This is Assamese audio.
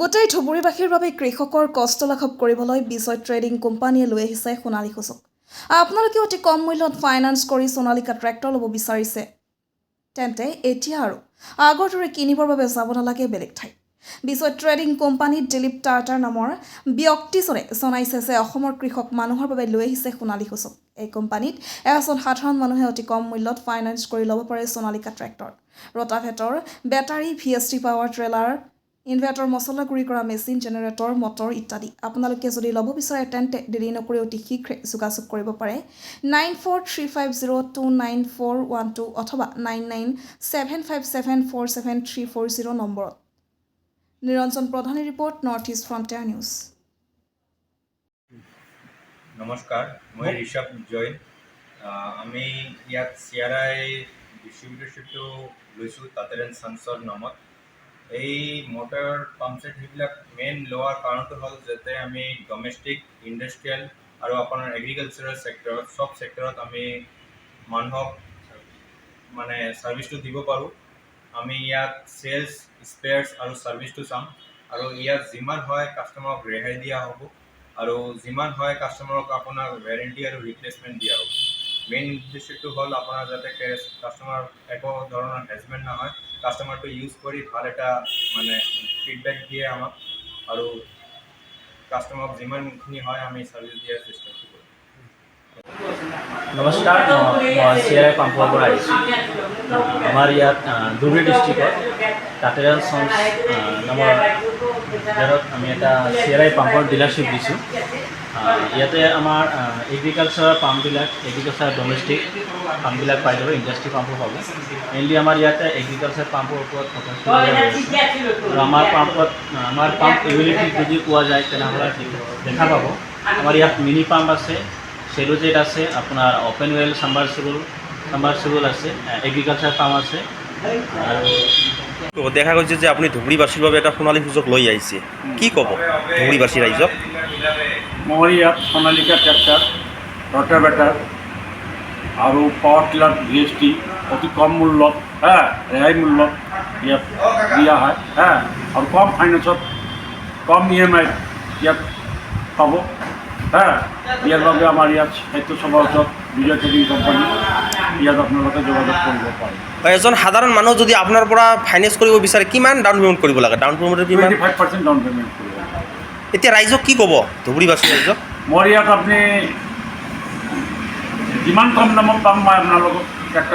গোটেই ধুবুৰীবাসীৰ বাবে কৃষকৰ কষ্ট লাঘৱ কৰিবলৈ বিজয় ট্ৰেডিং কোম্পানীয়ে লৈ আহিছে সোণালী সূচক। আপোনালোকে অতি কম মূল্যত ফাইনেন্স কৰি সোণালিকা ট্ৰেক্টৰ ল'ব বিচাৰিছে তেন্তে এতিয়া আৰু আগৰ দৰে কিনিবৰ বাবে যাব নালাগে বেলেগ ঠাইত। বিজয় ট্ৰেডিং কোম্পানীত দিলীপ টাটাৰ নামৰ ব্যক্তিজনে জনাইছে যে অসমৰ কৃষক মানুহৰ বাবে লৈ আহিছে সোণালী সূচক। এই কোম্পানীত এজন সাধাৰণ মানুহে অতি কম মূল্যত ফাইনেন্স কৰি ল'ব পাৰে Sonalika tractor, rotavator, battery, VST power trailer, inverter, মছলা গুড়ি কৰা মেচিন, জেনেৰেটৰ, মটৰ ইত্যাদি। আপোনালোকে যদি ল'ব বিচাৰে তেন্তে দেৰি নকৰি অতি শীঘ্ৰে যোগাযোগ কৰিব পাৰে 9435029412 অথবা 9975747340 নম্বৰত। Niranjan Pradhani report, North East Frontier News. নমস্কাৰ, মই ঋষভ জৈন। আমি ইয়াত CRI ডিষ্ট্ৰিবিউটৰশ্বিপটো লৈছোঁ টাটাৰ এণ্ড ছান্সৰ নামত। এই মটৰ পাম্পছেট সেইবিলাক মেইন লোৱাৰ কাৰণটো হ'ল যাতে আমি ডমেষ্টিক, ইণ্ডাষ্ট্ৰিয়েল আৰু আপোনাৰ এগ্ৰিকালচাৰেল ছেক্টৰত চব ছেক্টৰত আমি মানুহক মানে ছাৰ্ভিচটো দিব পাৰোঁ। আমি ইয়াত চেলছ, স্পেয়াৰ্ছ আৰু ছাৰ্ভিচটো চাম আৰু ইয়াত যিমান হয় কাষ্টমাৰক ৰেহাই দিয়া হ'ব আৰু যিমান হয় কাষ্টমাৰক আপোনাৰ ৱাৰেণ্টি আৰু ৰিপ্লেচমেণ্ট দিয়া হ'ব। মেইন উদ্দেশ্যটো হ'ল আপোনাৰ যাতে কাষ্টমাৰ একো ধৰণৰ হেজমেণ্ট নহয়, কাষ্টমাৰটো ইউজ কৰি ভাল এটা মানে ফিডবেক দিয়ে আমাক আৰু কাষ্টমাৰক যিমানখিনি হয় আমি ছাৰ্ভিচ দিয়াৰ চেষ্টা কৰোঁ। নমস্কাৰ, মই CRI পাম্পৰ পৰা আহিছোঁ। আমাৰ ইয়াত ধুবুৰী ডিষ্ট্ৰিক্টত টাটাৰ এণ্ড ছান্স নামৰ জেগাত আমি এটা CRI পাম্পৰ ডিলাৰশ্বিপ দিছোঁ। ইয়াতে আমাৰ এগ্ৰিকালচাৰৰ পাম্পবিলাক, এগ্ৰিকালচাৰ ডমেষ্টিক পাম্পবিলাক পাই যাব, ইণ্ডাষ্ট্ৰি পাম্পো পাব। মেইনলি আমাৰ ইয়াতে এগ্ৰিকালচাৰ পাম্পৰ ওপৰত ফ'কাছ কৰি আৰু আমাৰ পাম্প এবিলিটি যদি পোৱা যায় তেনেহ'লে দেখা পাব। আমাৰ ইয়াত মিনি পাম্প আছে, চেলোজেট আছে, আপোনাৰ অপেন ৱেল চাম্বাৰচিবল আছে, এগ্ৰিকালচাৰ পাম্প আছে। আৰু দেখা গৈছে যে আপুনি ধুবুৰীবাসীৰ বাবে এটা সোণালী সুযোগ লৈ আহিছে, কি ক'ব ধুবুৰীবাসী ৰাইজক? মই ইয়াত সোণালিকা ট্ৰেক্টৰ, ৰোটাভেটৰ আৰু পাৱাৰ টিলাৰ VST অতি কম মূল্যত ৰেহাই মূল্যত ইয়াত দিয়া হয় আৰু কম ফাইনেন্সত, কম EMI ইয়াত পাব। ইয়াৰ বাবে আমাৰ ইয়াত সাহিত্য সভাৰ ওচৰত বিজয় ট্ৰেডিং কোম্পানী, ইয়াত আপোনালোকে যোগাযোগ কৰিব পাৰে। এজন সাধাৰণ মানুহ যদি আপোনাৰ পৰা ফাইনেন্স কৰিব বিচাৰে কিমান ডাউন পে'মেণ্ট কৰিব লাগে? ডাউন পে'মেণ্টৰ কিমান? 25% ডাউন পে'মেণ্ট কৰিব লাগে। এতিয়া ৰাইজক কি ক'ব ধুবুৰীবাসী ৰাইজক? মোৰ ইয়াত আপুনি যিমান কম দামত পাম মই আপোনালোকক ট্ৰেক্টৰ